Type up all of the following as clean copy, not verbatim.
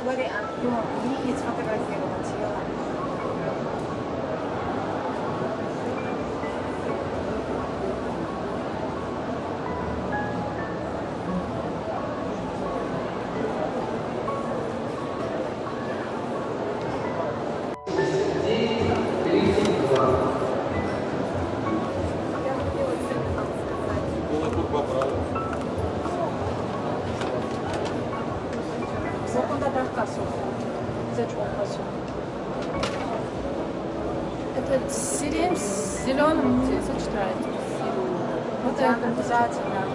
говори, не сфотографировать ее. Это сирень с зеленым сочетается. Вот это обязательно.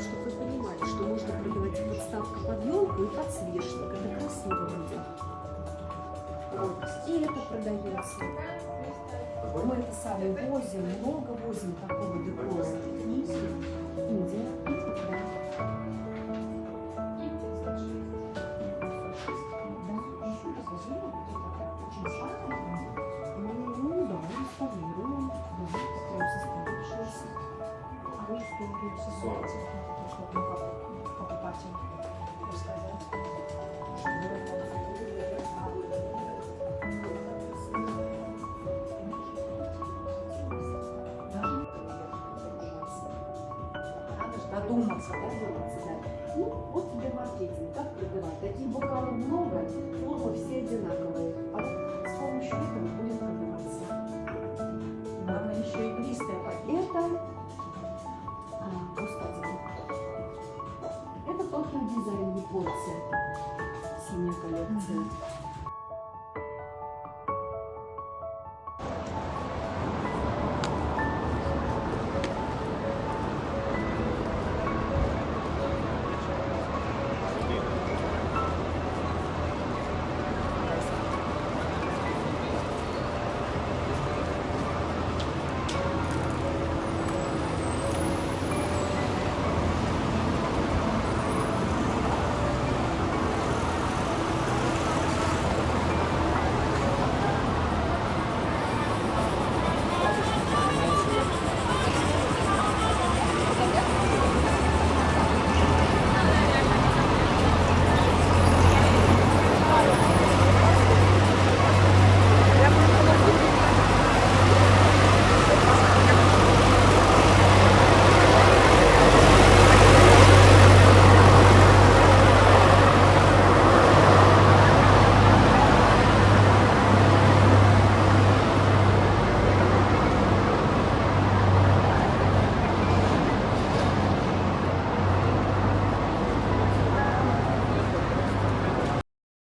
Чтобы вы понимали, что можно продавать подставку под елку и подсвечник. Это красиво будет. Вот. И это продается. Мы это самое возим, много возим такого декора. Индия. Покупатель рассказать. Надо же додуматься, Да. Ну, вот тебе маркетинг, как продавать. Таких бокалов много, формы все одинаковые. А вот с помощью этого будем продавать.